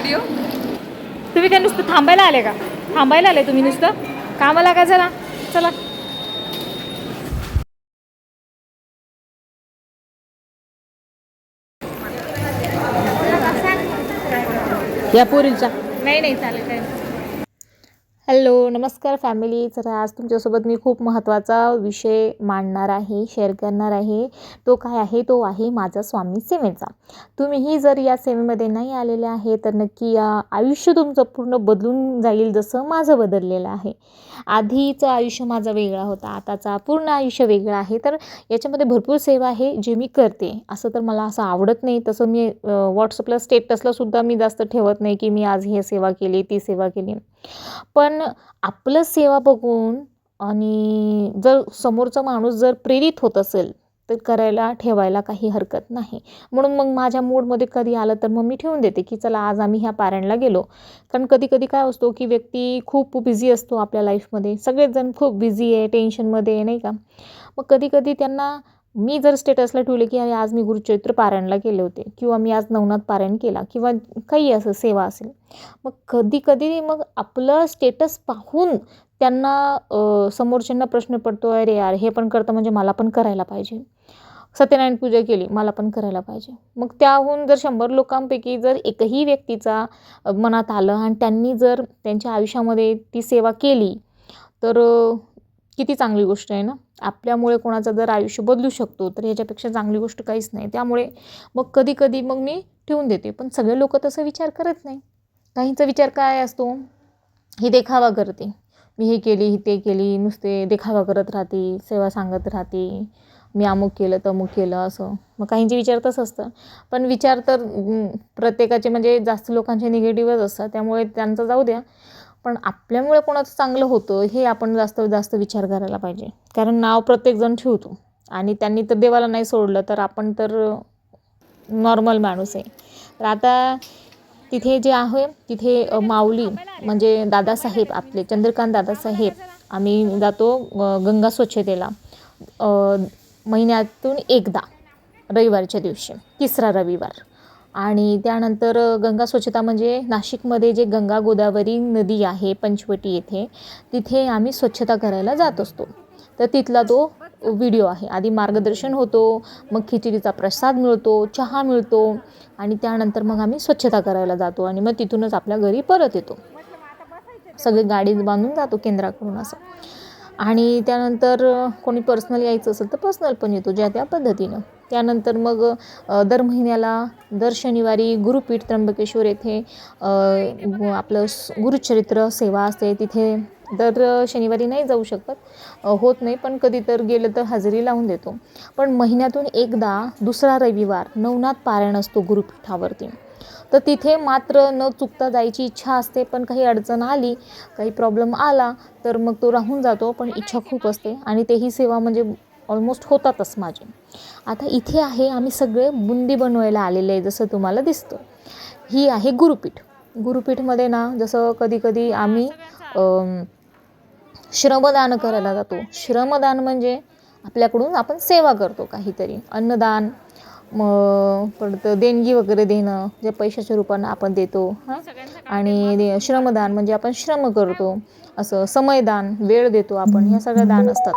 Video. तुम्ही काय नुसतं थांबायला आले का? थांबायला आले तुम्ही नुसतं? कामाला का? चला चला. या पोरींचा नाही नाही चालेल काय. हॅलो नमस्कार फॅमिली. तर आज तुमच्यासोबत मी खूप महत्त्वाचा विषय मांडणार आहे, शेअर करणार आहे. तो काय आहे? तो आहे माझा स्वामी सेवेचा. तुम्हीही जर या सेवेमध्ये नाही आलेले आहे तर नक्की आयुष्य तुमचं पूर्ण बदलून जाईल, जसं माझं बदललेलं आहे. आधीचं आयुष्य माझं वेगळं होतं, आताचा पूर्ण आयुष्य वेगळं आहे. तर याच्यामध्ये भरपूर सेवा आहे जे मी करते. असं तर मला असं आवडत नाही, तसं मी व्हॉट्सअपला स्टेटसलासुद्धा मी जास्त ठेवत नाही की मी आज ही सेवा केली, ती सेवा केली. पण आपलं सेवा बघून आणि जर समोरचा माणूस जर प्रेरित होत असेल तर करायला ठेवायला काही हरकत नाही. म्हणून मग माझ्या मूडमध्ये कधी आलं तर मग मी ठेवून देते की चला आज आम्ही ह्या पारायणला गेलो. कारण कधी कधी काय असतो की व्यक्ती खूप बिझी असतो आपल्या लाईफमध्ये, सगळेच जण खूप बिझी आहे, टेन्शनमध्ये आहे, नाही का. मग कधी कधी त्यांना मी जर स्टेटसला ठेवले की अरे आज मी गुरुचरित्र पारायणला गेले होते किंवा मी आज नवनाथ पारायण केला किंवा काही असं सेवा असेल, मग कधी कधी मग आपलं स्टेटस पाहून त्यांना समोरच्यांना प्रश्न पडतो, अरे यार हे पण करतं म्हणजे मला पण करायला पाहिजे. सत्यनारायण पूजा केली, मला पण करायला पाहिजे. मग त्याहून जर 100 लोकांपैकी जर एकही व्यक्तीचा मनात आलं आणि त्यांनी जर त्यांच्या आयुष्यामध्ये ती सेवा केली तर किती चांगली गोष्ट आहे ना. आपल्यामुळे कोणाचं जर आयुष्य बदलू शकतो तर ह्याच्यापेक्षा चांगली गोष्ट काहीच नाही. त्यामुळे मग कधी कधी मग मी ठेवून देते. पण सगळे लोक तसं विचार करत नाही. काहींचा विचार काय असतो, ही देखावा करते, मी हे केली, ही ते केली, नुसते देखावा करत राहते, सेवा सांगत राहते, मी अमुक केलं तमुक केलं असं. मग काहींचे विचार तसं असतं. पण विचार तर प्रत्येकाचे म्हणजे जास्त लोकांचे निगेटिव्हच असतात, त्यामुळे त्यांचं जाऊ द्या. पण आपल्यामुळे कोणाचं चांगलं होतं हे आपण जास्त जास्त विचार करायला पाहिजे. कारण नाव प्रत्येकजण ठेवतो आणि त्यांनी तर देवाला नाही सोडलं तर आपण तर नॉर्मल माणूस आहे. तर आता तिथे जे आहे तिथे माऊली म्हणजे दादासाहेब, आपले चंद्रकांत दादासाहेब, आम्ही जातो गंगा स्वच्छतेला महिन्यातून एकदा, रविवारच्या दिवशी, तिसरा रविवार. आणि त्यानंतर गंगा स्वच्छता म्हणजे नाशिकमध्ये जे गंगा गोदावरी नदी आहे पंचवटी येथे, तिथे आम्ही स्वच्छता करायला जात असतो. तर तिथला तो व्हिडिओ आहे. आधी मार्गदर्शन होतो, मग खिचडीचा प्रसाद मिळतो, चहा मिळतो आणि त्यानंतर मग आम्ही स्वच्छता करायला जातो आणि मग तिथूनच आपल्या घरी परत येतो. सगळे गाडी बांधून जातो केंद्राकडून असं. आणि त्यानंतर कोणी पर्सनल यायचं असेल तर पर्सनल पण येतो, ज्या त्या पद्धतीनं. त्यानंतर मग दर महिन्याला दर शनिवारी गुरुपीठ त्र्यंबकेश्वर येथे आपलं गुरुचरित्र सेवा असते. तिथे दर शनिवारी नाही जाऊ शकत, होत नाही, पण कधी तर गेलं तर हजेरी लावून देतो. पण महिन्यातून एकदा दुसरा रविवार नवनाथ पारायण असतो गुरुपीठावरती. तर तिथे मात्र न चुकता जायची इच्छा असते, पण काही अडचण आली, काही प्रॉब्लेम आला तर मग तो राहून जातो. पण इच्छा खूप असते आणि तेही सेवा म्हणजे ऑलमोस्ट होतातच माझे. आता इथे आहे आम्ही सगळे बुंदी बनवायला आलेले आहे, जसं तुम्हाला दिसतं. ही आहे गुरुपीठ. गुरुपीठमध्ये ना जसं कधी कधी आम्ही श्रमदान करायला जातो. श्रमदान म्हणजे आपल्याकडून आपण सेवा करतो, काहीतरी अन्नदान, मग परत देणगी वगैरे देणं, जे पैशाच्या रूपानं आपण देतो हां. आणि श्रमदान म्हणजे आपण श्रम करतो, असं समयदान, वेळ देतो आपण, ह्या सगळ्या दान असतात.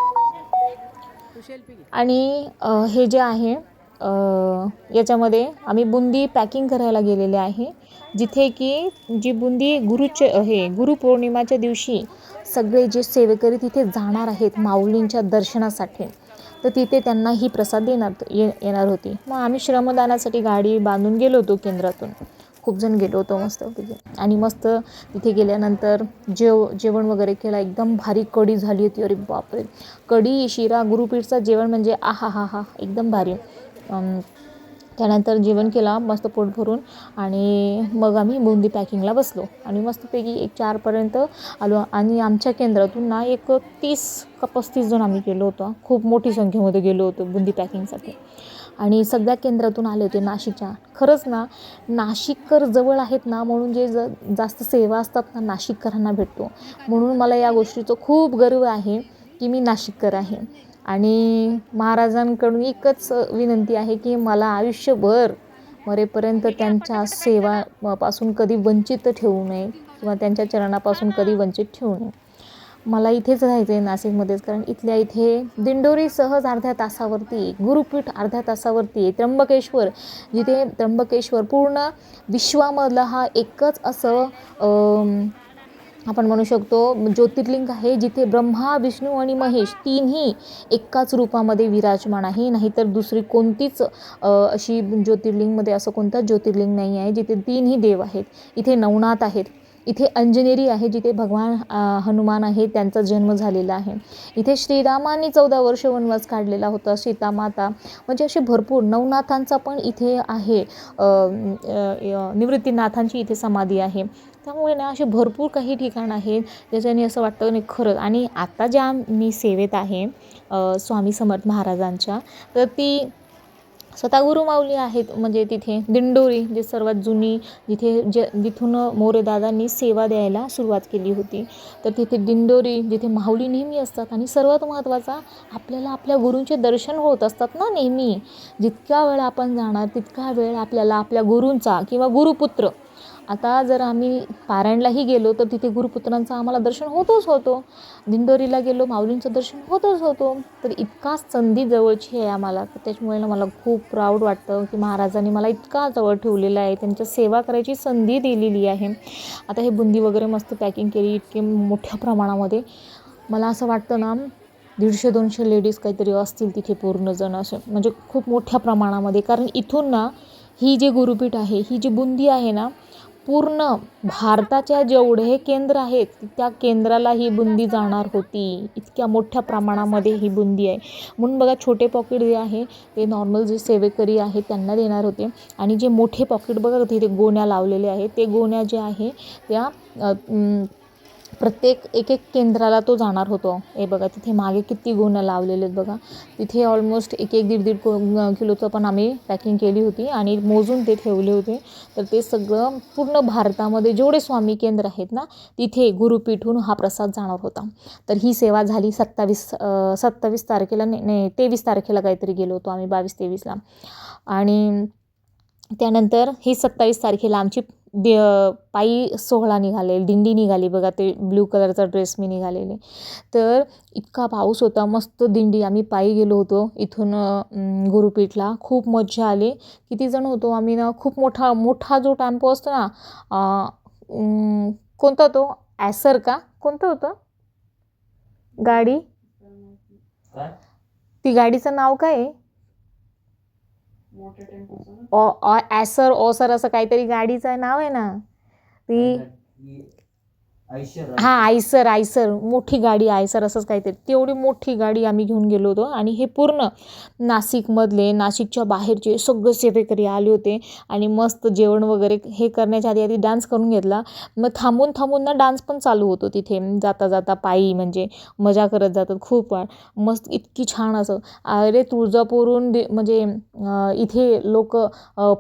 आणि हे जे आहे याच्यामध्ये आम्ही बुंदी पॅकिंग करायला गेलेले आहे, जिथे की जी बुंदी गुरुपौर्णिमाच्या दिवशी सगळे जे सेवेकरी तिथे जाणार आहेत माऊलींच्या दर्शनासाठी, तर तिथे त्यांना ही प्रसाद येणार होती. मग आम्ही श्रमदानासाठी गाडी बांधून गेलो होतो केंद्रातून, खूप जण गेलो होतो मस्त तिथे. आणि मस्त तिथे गेल्यानंतर जेवण वगैरे केला, एकदम भारी कढी झाली होती. अरे बापरे, कढी शिरा गुरुपीठचं जेवण म्हणजे आहा हा हा, एकदम भारी. त्यानंतर जेवण केला मस्त पोट भरून आणि मग आम्ही बुंदी पॅकिंगला बसलो आणि मस्तपैकी 1-4पर्यंत आलो. आणि आमच्या केंद्रातून ना 30 का 35 जण आम्ही गेलो होतो. खूप मोठी संख्येमध्ये गेलो होतो बुंदी पॅकिंगसाठी. आणि सगळ्या केंद्रातून आले होते नाशिकच्या. खरंच ना, नाशिककर जवळ आहेत ना, म्हणून जे जास्त सेवा असतात ना नाशिककरांना भेटतो. म्हणून मला या गोष्टीचं खूप गर्व आहे की मी नाशिककर आहे. आणि महाराजांकडून एकच विनंती आहे की मला आयुष्यभर मरेपर्यंत त्यांच्या सेवा पासून कधी वंचित ठेवू नये किंवा त्यांच्या चरणापासून कधी वंचित ठेवू नये. मला इथेच राहायचं आहे नाशिकमध्येच, कारण इथल्या इथे दिंडोरी सहज अर्ध्या तासावरती, गुरुपीठ अर्ध्या तासावरती, त्र्यंबकेश्वर, जिथे त्र्यंबकेश्वर पूर्ण विश्वामधला हा एकच असं आपण म्हणू शकतो ज्योतिर्लिंग आहे, जिथे ब्रह्मा, विष्णू आणि महेश तीनही एकाच रूपामध्ये विराजमान आहे. नाहीतर दुसरी कोणतीच अशी ज्योतिर्लिंगमध्ये असं कोणताच ज्योतिर्लिंग नाही आहे जिथे तीनही देव आहेत. इथे नवनाथ आहेत, इथे अंजनेरी आहे, जिथे भगवान हनुमान आहे, त्यांचा जन्म झालेला आहे. इथे श्रीरामांनी 14 वर्ष वनवास काढलेला होता, सीतामाता, म्हणजे असे भरपूर नवनाथांचा पण इथे आहे, निवृत्तीनाथांची इथे समाधी आहे. त्यामुळे ना असे भरपूर काही ठिकाण आहेत ज्याच्याने असं वाटतं नाही खरंच. आणि आता ज्या मी सेवेत आहे स्वामी समर्थ महाराजांच्या, तर ती स्वतः गुरुमाऊली आहेत, म्हणजे तिथे दिंडोरी जे सर्वात जुनी, जिथून मोरेदादांनी सेवा द्यायला सुरुवात केली होती, तर तिथे दिंडोरी जिथे माऊली नेहमी असतात. आणि सर्वात महत्त्वाचा, आपल्याला आपल्या गुरूंचे दर्शन होत असतात ना नेहमी. जितक्या वेळ आपण जाणार तितका वेळ आपल्याला आपल्या गुरूंचा किंवा गुरुपुत्र, आता जर आम्ही पारायणलाही गेलो तर तिथे गुरुपुत्रांचं आम्हाला दर्शन होतो. दिंडोरीला गेलो माऊलींचं दर्शन होतो. तर इतकाच संधी जवळची आहे आम्हाला. त्याच्यामुळे ना मला खूप प्राऊड वाटतं की महाराजांनी मला इतका जवळ ठेवलेलं आहे, त्यांच्या सेवा करायची संधी दिलेली आहे. आता हे बुंदी वगैरे मस्त पॅकिंग केली इतके मोठ्या प्रमाणामध्ये. मला असं वाटतं ना 150-200 लेडीज काहीतरी असतील तिथे पूर्ण जण, असं म्हणजे खूप मोठ्या प्रमाणामध्ये. कारण इथून ना ही जी गुरुपीठ आहे, ही जी बुंदी आहे ना, पूर्ण भारताच्या जेवढे केंद्र आहेत त्या केंद्राला ही बुंदी जाणार होती. इतक्या मोठ्या प्रमाणामध्ये ही बुंदी आहे. म्हणून बघा, छोटे पॉकेट जे आहे ते नॉर्मल जे सेवेकरी आहेत त्यांना देणार होते, आणि जे मोठे पॉकेट बघा तिथे गोण्या लावलेले आहेत, ते गोण्या जे आहे त्या प्रत्येक एक केंद्राला तो जाणार होतो. हे बघा तिथे मागे किती गोण्या लावलेले आहेत बघा. तिथे ऑलमोस्ट 1-1.5 किलोचं पण आम्ही पॅकिंग केली होती आणि मोजून ते ठेवले होते. तर ते सगळं पूर्ण भारतामध्ये जेवढे स्वामी केंद्र आहेत ना, तिथे गुरुपीठहून हा प्रसाद जाणार होता. तर ही सेवा झाली 27 तारखेला, नाही 23 तारखेला काहीतरी गेलो होतो आम्ही, 22-23ला. आणि त्यानंतर ही 27 तारखेला आमची पायी सोहळा निघाले, दिंडी निघाली बघा. ते ब्ल्यू कलरचा ड्रेस मी निघालेले. तर इतका पाऊस होता, मस्त दिंडी आम्ही पायी गेलो होतो इथून गुरुपीठला. खूप मजा आली. किती जण होतो आम्ही ना, खूप मोठा जो टेम्पो असतो ना, कोणता तो ॲसर का कोणतं होतं गाडी, ती गाडीचं नाव काय आहे, ॲसर ओसर असं काहीतरी गाडीचं नाव आहे ना, ती आयसर मोठी गाडी, आयसर असंच काहीतरी. तेवढी मोठी गाडी आम्ही घेऊन गेलो होतो. आणि हे पूर्ण नाशिकच्या बाहेरचे सगळे सेवेकरी आले होते. आणि मस्त जेवण वगैरे हे करण्याच्या आधी डान्स करून घेतला. मग थांबून ना डान्स पण चालू होतो तिथे, जाता पायी, म्हणजे मजा करत जातात खूप मस्त. इतकी छान असं, अरे तुळजापूरहून म्हणजे इथे लोक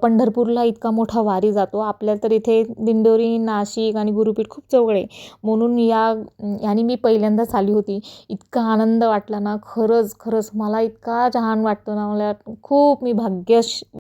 पंढरपूरला इतका मोठा वारी जातो, आपल्या तर इथे दिंडोरी, नाशिक आणि गुरुपीठ खूप जवळ आहे. म्हणून याने मी पहिल्यांदाच आली होती. इतका आनंद वाटला ना, खरंच मला इतका छान वाटतं ना, मला खूप, मी